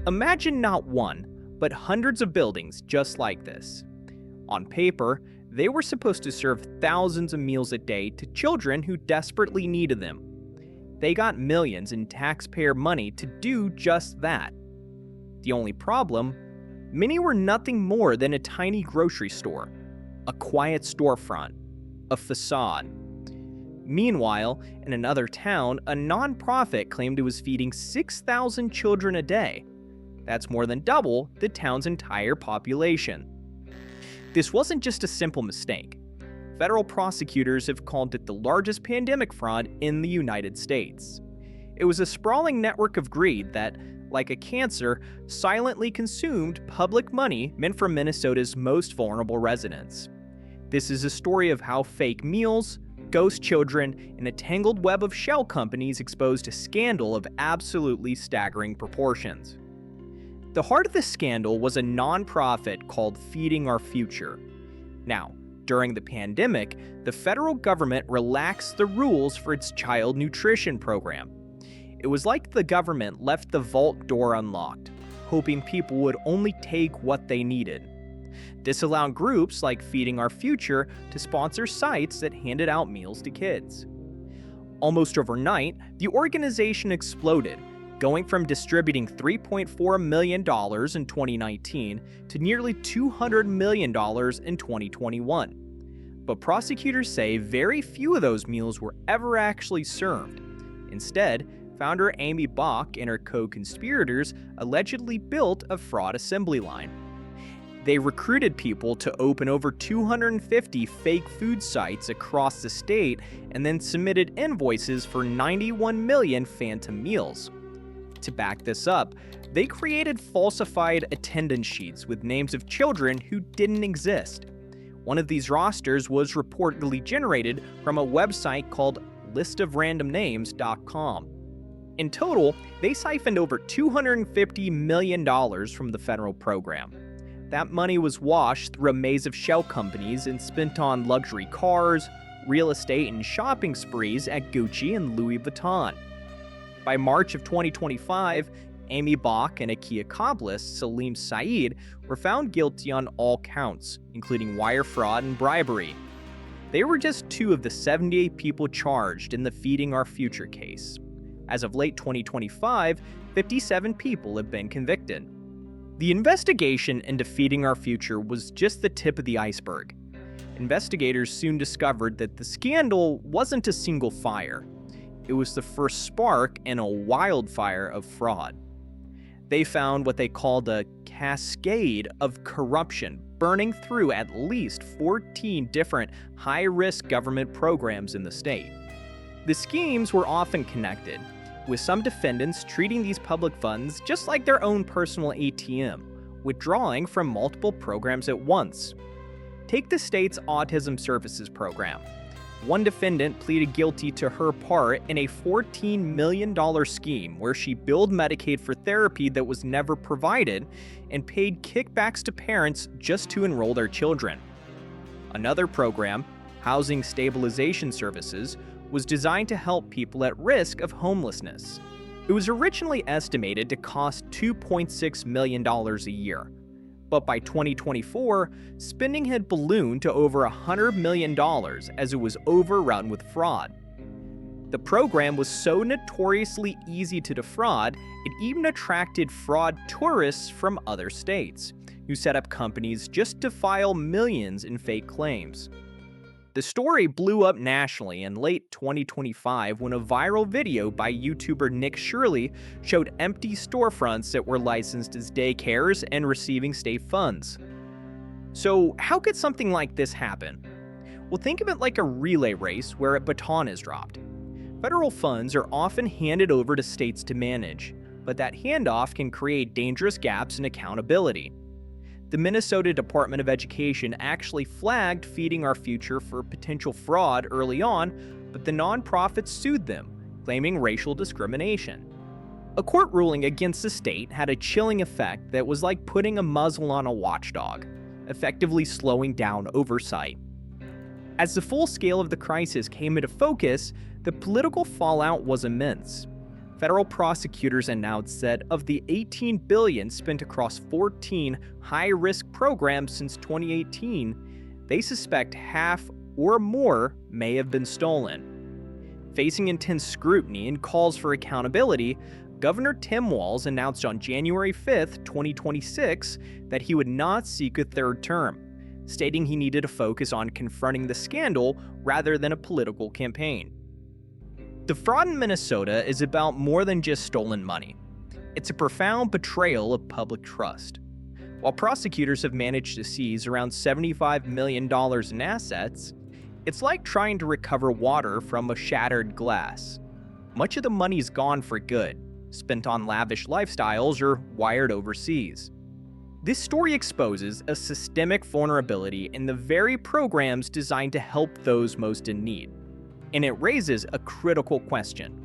Imagine not one, but hundreds of buildings just like this. On paper, they were supposed to serve thousands of meals a day to children who desperately needed them. They got millions in taxpayer money to do just that. The only problem? Many were nothing more than a tiny grocery store, a quiet storefront, a facade. Meanwhile, in another town, a nonprofit claimed it was feeding 6,000 children a day. That's more than double the town's entire population. This wasn't just a simple mistake. Federal prosecutors have called it the largest pandemic fraud in the United States. It was a sprawling network of greed that, like a cancer, silently consumed public money meant for Minnesota's most vulnerable residents. This is a story of how fake meals, ghost children, and a tangled web of shell companies exposed a scandal of absolutely staggering proportions. The heart of the scandal was a nonprofit called Feeding Our Future. Now, during the pandemic, the federal government relaxed the rules for its child nutrition program. It was like the government left the vault door unlocked, hoping people would only take what they needed. This allowed groups like Feeding Our Future to sponsor sites that handed out meals to kids. Almost overnight, the organization exploded, going from distributing $3.4 million in 2019 to nearly $200 million in 2021. But prosecutors say very few of those meals were ever actually served. Instead, founder Amy Bach and her co-conspirators allegedly built a fraud assembly line. They recruited people to open over 250 fake food sites across the state and then submitted invoices for 91 million phantom meals. To back this up, they created falsified attendance sheets with names of children who didn't exist. One of these rosters was reportedly generated from a website called listofrandomnames.com. In total, they siphoned over $250 million from the federal program. That money was washed through a maze of shell companies and spent on luxury cars, real estate, and shopping sprees at Gucci and Louis Vuitton. By March of 2025, Amy Bach and a key accomplice, Salim Saeed, were found guilty on all counts, including wire fraud and bribery. They were just two of the 78 people charged in the Feeding Our Future case. As of late 2025, 57 people have been convicted. The investigation into Feeding Our Future was just the tip of the iceberg. Investigators soon discovered that the scandal wasn't a single fire. It was the first spark in a wildfire of fraud. They found what they called a cascade of corruption burning through at least 14 different high-risk government programs in the state. The schemes were often connected, with some defendants treating these public funds just like their own personal ATM, withdrawing from multiple programs at once. Take the state's Autism Services Program. One defendant pleaded guilty to her part in a $14 million scheme where she billed Medicaid for therapy that was never provided and paid kickbacks to parents just to enroll their children. Another program, Housing Stabilization Services, was designed to help people at risk of homelessness. It was originally estimated to cost $2.6 million a year. But by 2024, spending had ballooned to over $100 million as it was overrun with fraud. The program was so notoriously easy to defraud, it even attracted fraud tourists from other states, who set up companies just to file millions in fake claims. The story blew up nationally in late 2025 when a viral video by YouTuber Nick Shirley showed empty storefronts that were licensed as daycares and receiving state funds. So how could something like this happen? Well, think of it like a relay race where a baton is dropped. Federal funds are often handed over to states to manage, but that handoff can create dangerous gaps in accountability. The Minnesota Department of Education actually flagged Feeding Our Future for potential fraud early on, but the nonprofit sued them, claiming racial discrimination. A court ruling against the state had a chilling effect that was like putting a muzzle on a watchdog, effectively slowing down oversight. As the full scale of the crisis came into focus, the political fallout was immense. Federal prosecutors announced that of the $18 billion spent across 14 high-risk programs since 2018, they suspect half or more may have been stolen. Facing intense scrutiny and calls for accountability, Governor Tim Walz announced on January 5, 2026, that he would not seek a third term, stating he needed to focus on confronting the scandal rather than a political campaign. The fraud in Minnesota is about more than just stolen money. It's a profound betrayal of public trust. While prosecutors have managed to seize around $75 million in assets, it's like trying to recover water from a shattered glass. Much of the money's gone for good, spent on lavish lifestyles or wired overseas. This story exposes a systemic vulnerability in the very programs designed to help those most in need. And it raises a critical question.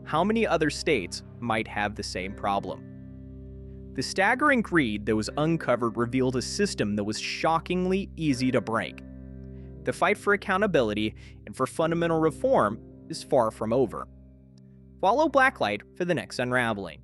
How many other states might have the same problem? The staggering greed that was uncovered revealed a system that was shockingly easy to break. The fight for accountability and for fundamental reform is far from over. Follow Blacklight for the next unraveling.